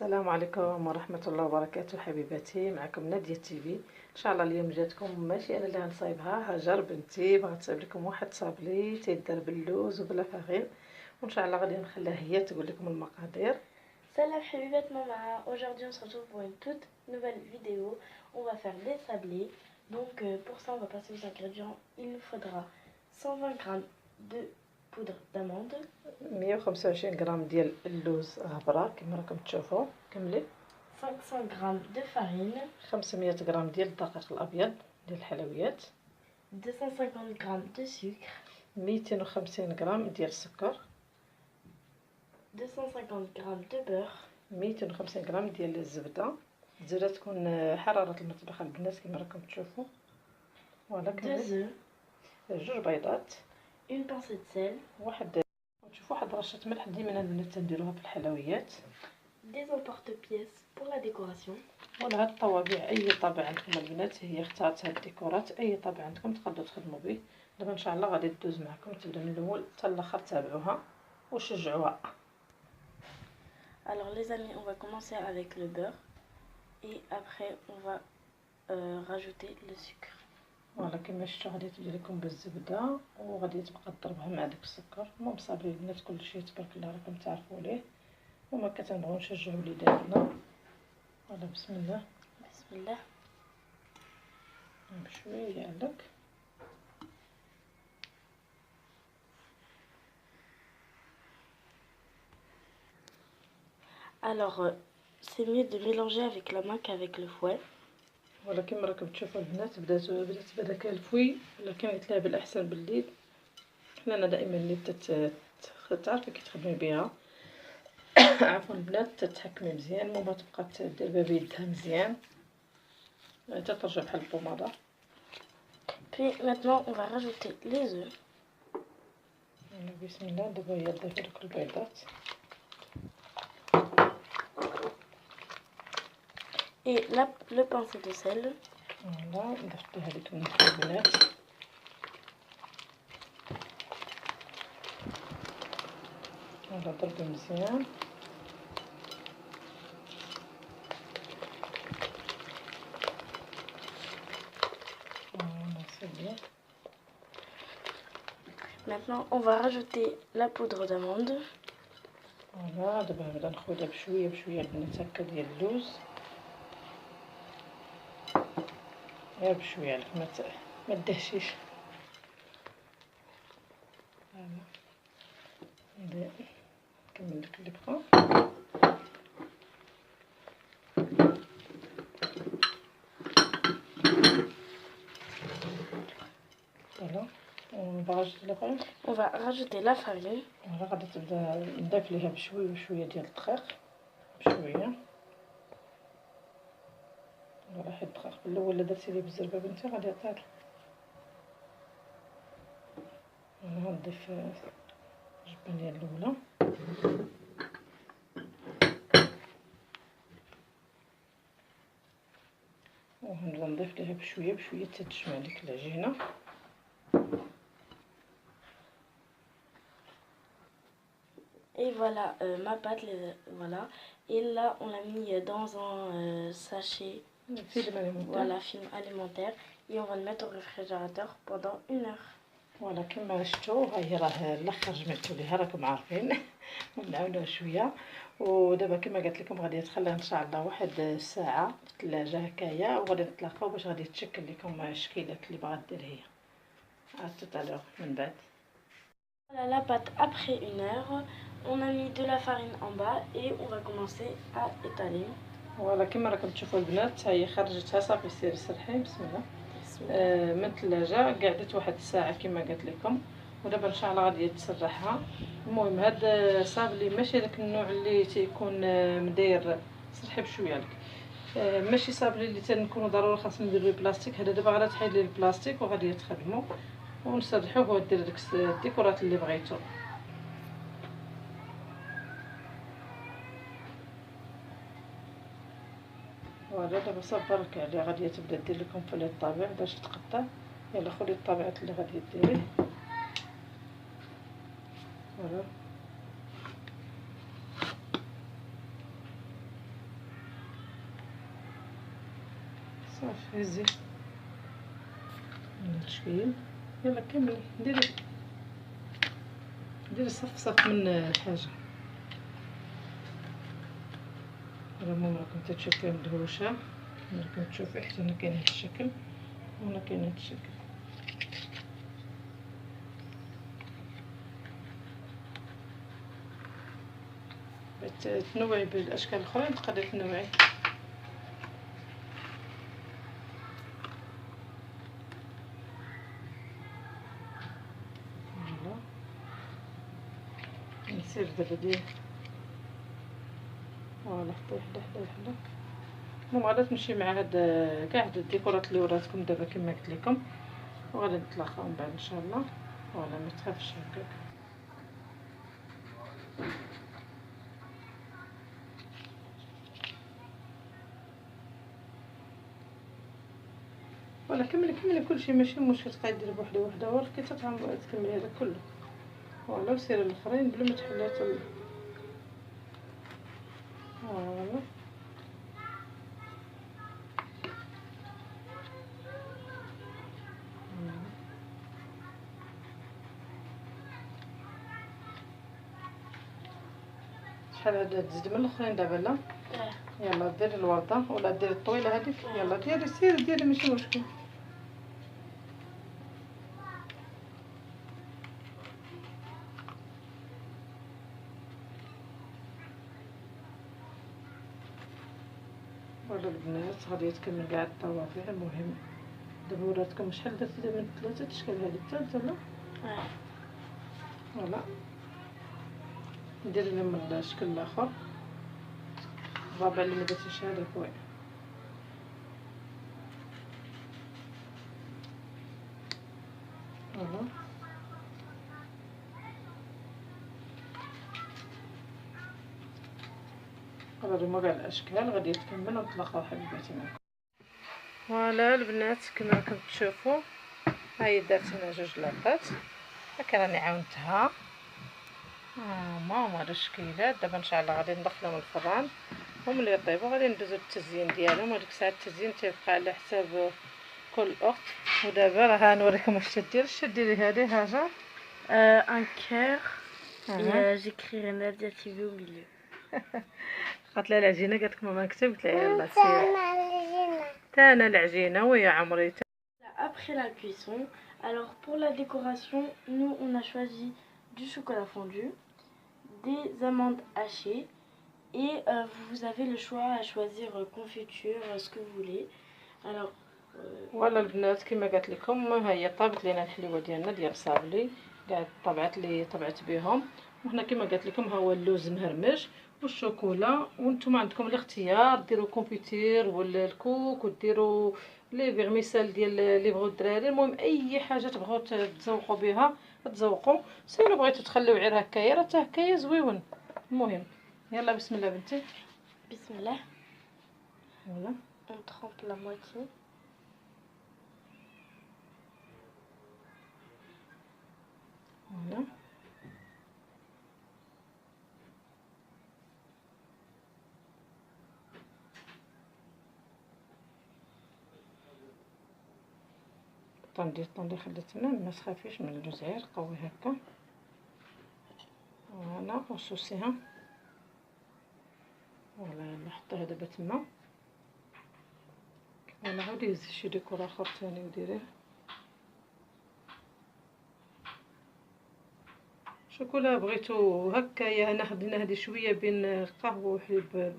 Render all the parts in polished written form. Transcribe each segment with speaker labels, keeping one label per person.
Speaker 1: السلام عليكم ورحمة الله وبركاته حبيباتي. معكم نادية تيفي. ان شاء الله اليوم جاتكم ماشي انا اللي غنصايبها، هاجر بنتي بغات تصايب لكم واحد صابلي تيدار باللوز وبلا فارين، وان شاء الله غادي نخليها هي تقول لكم المقادير.
Speaker 2: Salam Habibat Mama, aujourd'hui on se retrouve pour une toute nouvelle vidéo. On va faire des sablés. Donc pour ça on va passer aux ingrédients. Il nous faudra 120 g de poudre d'amande,
Speaker 1: 125 غرام ديال اللوز غبرة كما راكم تشوفوا كملي،
Speaker 2: 500 g de farine,
Speaker 1: 500 غرام ديال الدقيق الابيض ديال الحلويات،
Speaker 2: 250 g de sucre,
Speaker 1: 250 غرام ديال السكر،
Speaker 2: 250 g de beurre,
Speaker 1: 250 غرام ديال الزبده. الزبده تكون حراره المطبخ البنات كما راكم تشوفوا. فوالا
Speaker 2: 2 œufs,
Speaker 1: جوج بيضات،
Speaker 2: une pincée de sel,
Speaker 1: واحد رشه ملح. ديما البنات تنديروها في الحلويات.
Speaker 2: des emporte-pièces pour la décoration.
Speaker 1: ولا هاد الطوابع، اي طابع عندكم البنات هي اختارت هاد الديكورات، اي طابع عندكم تقدروا تخدموا به. دابا ان شاء الله غادي تدوز معكم، تبدا من الاول حتى الاخر، تابعوها وشجعوها.
Speaker 2: Alors les amis, on va commencer avec le beurre et après on va rajouter le sucre.
Speaker 1: فوالا كما شفتوا غادي تجي لكم بالزبده وغادي تبقى تضربها مع داك السكر. المهم صافي البنات كلشي تبارك الله راكم تعرفوا ليه، وما كتنبغيو نشجعوا وليداتنا. فوالا بسم الله
Speaker 2: بسم الله.
Speaker 1: بشويه عليك.
Speaker 2: Alors c'est mieux de mélanger avec la main qu'avec le fouet.
Speaker 1: ولا كما راكم تشوفوا البنات بدات بهذاك الفوي، ولكن قلت لها بالاحسن بالليل، لان دائما اللي تعرفي كي تخدمي بها عفوا البنات تتحكمي مزيان، ماما تبقى دير بها بيدها مزيان حتى ترجع بحال البوماده.
Speaker 2: Puis maintenant on va rajouter les œufs.
Speaker 1: بسم الله. دابا هي ضيف دوك البيضات
Speaker 2: Et le pincé de sel.
Speaker 1: فوالا ضفت هذيك المكونات. فوالا ضربي مزيان.
Speaker 2: Maintenant on va rajouter la poudre d'amande.
Speaker 1: فوالا دابا نبدا نخويها بشويه بشويه البنات هكا ديال اللوز، غير بشويه عليك ما تدهشيش. فوالا نكمل لك اللي بقى. فوالا
Speaker 2: On va rajouter la farine.
Speaker 1: فوالا غادي تبدا نضيف ليها بشويه بشويه ديال الدقيق بشويه. فوالا حيت الدقيق بالاول الا درتي ليه بالزربه بنتي غادي يطير. فوالا غنضيف الجبنيه الاولى. وغنبدا نضيف ليها بشويه بشويه حتى تجمع ديك العجينه.
Speaker 2: Et voilà ma pâte, voilà. Et là on l'a mis dans un sachet,
Speaker 1: فيلم alimentaire.
Speaker 2: voilà, film alimentaire. Et on va le mettre au réfrigérateur pendant 1 heure.
Speaker 1: فوالا كما شفتوا ها هي راه الاخر جمعتو ليها راكم عارفين ونعاودوها شويه. ودابا كما قلت لكم غادي تخليها ان شاء الله واحد الساعه في الثلاجه هكايا، وغادي نتلاقاو باش غادي تشكل لكم الشكيلات اللي بغات دير هي. عاد من بعد.
Speaker 2: Voilà la pâte après 1 heure. On a mis de la farine en bas et on va commencer à étaler.
Speaker 1: فوالا كما راكم تشوفوا البنات ها هي خرجتها صافي. سيري سرحي بسم الله. من الثلاجه قعدت واحد الساعه كما قلت لكم، ودابا ان شاء الله غادي تسرحها. المهم هاد الصابلي ماشي داك النوع اللي تيكون مداير سرحي بشويه لك، ماشي صابلي اللي تنكونوا ضروري خاصنا نديرو البلاستيك. هذا دابا غادي تحيد لي البلاستيك وغادي تخدموا ونسرحوه ودير ديك الديكورات اللي بغيتو. فوالا دابا صبرك عليها غادي تبدا دير لكم في الطابع باش تقطع. يلا خذي الطابعات اللي غادي ديريه. فوالا صافي هزي من التشكيل. يلا كملي ديري صف من الحاجه. راه ماما راكم تتشوفيها مدهوشه، راكم تشوفي حتى هنا كاين هاد الشكل وهنا كاين هاد الشكل. بغيت تنوعي بالاشكال الاخرين تقدري تنوعي. فوالا نسير دابا ديال فوالا حتى حدا المهم غادا تمشي مع هاد كاع هاد الديكورات اللي وراتكم دابا كما قلت لكم، وغادا نتلاقاو من بعد ان شاء الله. فوالا ما تخافش هكاك. ولا كملي كلشي ماشي مشكل، تبقاي ديري بوحده ولكن تكملي هذا كله. فوالا وسيري الاخرين بلا ما تحلي حتى فوالا. شحال هذا تزيد من الاخرين دابا؟ لا يلا ديري الورده ولا ديري الطويله هذيك. يلا ديري سيري ديري ماشي مشكل. ولا البنات غادي تكمل كاع الطوابع. المهم دابا وراتكم شحال درت من 3 اشكال، هذه الثالثه لا فوالا. ندير لهم الشكل الاخر الرابع اللي ما درتيش هذاك. وي فوالا غادي كاع الاشكال غادي تكمل ونتلاقاو حبيباتي معكم. فوالا البنات كما راكم تشوفوا هاهي درت انا 2 لاطات هكا راني عاونتها. ماما هاد الشكيلات دابا ان شاء الله غادي ندخلهم الفران وملي يطيبوا غادي ندوزو التزيين ديالهم. وديك الساعه التزيين تيبقى على حساب كل اخت. ودابا راه نوريكم واش تدير. ديري هذه هاجر
Speaker 2: un cœur et j'écrirai Nadia TV au milieu.
Speaker 1: قالت لها العجينه، قالت لك ماما نكتب، قلت لها يلا سير تانا العجينه ويا عمري.
Speaker 2: Après la cuisson, alors pour la décoration, nous on a choisi du chocolat fondu, des amandes hachées et vous avez le choix à choisir confiture, ce que vous voulez. Alors
Speaker 1: ولا البنات كما قالت لكم ها هي طابت لينا الحليوه ديالنا ديال صابلي كاع الطبعات اللي طبعت بهم. وهنا كما قالت لكم ها هو اللوز مهرمش والشوكولا. وانتم عندكم الاختيار ديروا كونفيتير ولا الكوك وديروا لي فيرميسال ديال اللي بغاو الدراري. المهم اي حاجه تبغاو تزوقوا بها تزوقوا. سيروا بغيتو تخليو غير هكايا راه حتى هكايا زويون. المهم يلا بسم الله بنتي.
Speaker 2: بسم الله.
Speaker 1: فوالا
Speaker 2: On trempe la moitié.
Speaker 1: فوالا طندي خليتنا ما تخافيش من اللوز غير قوي هكا. فوالا وصوصيها. فوالا يلا حطيها دابا تما. فوالا عاودي هزي شي ديكور اخر ثاني وديريه شوكولا بغيتو هكايا. انا خدينا هذه شويه بين قهوه وحليب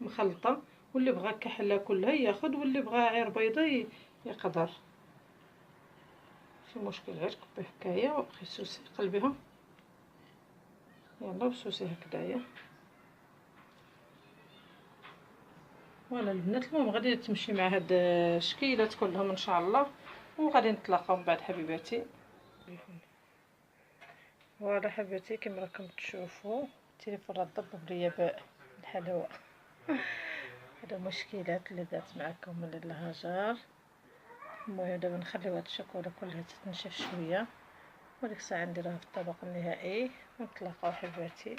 Speaker 1: مخلطه، واللي بغى كحله كلها ياخذ واللي بغى غير بيضه يقدر ماشي مشكل. غير كبي هكايا وبقي سوسي قلبيها. يلا وسوسي هكذايا. فوالا البنات المهم غادي تمشي مع هاد الشكيلات كلهم ان شاء الله وغادي نتلاقاو من بعد حبيباتي. فوالا حبيباتي كما راكم تشوفوا التليفون راه ضب ليا بالحلاوه. هادو مشكلات اللي دارت معكم من الهجر. المهم دابا نخليو هاد الشوكولا كلها تنشف شويه وديك الساعه نديروها في الطبق النهائي ونتلاقاو حبيباتي.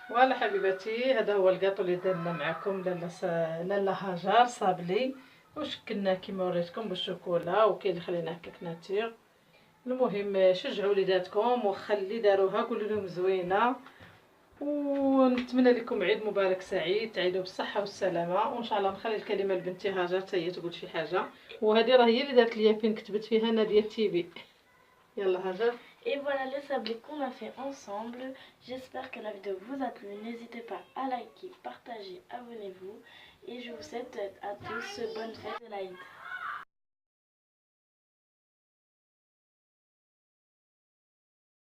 Speaker 1: فوالا حبيباتي هذا هو الكاطو اللي درنا معكم لاله هاجر صابلي وشكلناه كيما وريتكم بالشوكولا، وكاين اللي خليناه هكاك ناتير. المهم شجعوا وليداتكم، واخا اللي داروها قولوا لهم زوينه، ونتمنى لكم عيد مبارك سعيد، تعيدوا بالصحه والسلامه. وان شاء الله نخلي الكلمه لبنتي هاجر حتى هي تقول شي حاجه، وهذه راه هي اللي دارت ليا فين كتبت فيها ناديه تيبي. يلا هاجر.
Speaker 2: Et voilà les sablés qu'on a fait ensemble. J'espère que la vidéo vous a plu. N'hésitez pas à liker, partager, abonnez-vous. Et je vous souhaite à tous bonne fête de l'Aïd.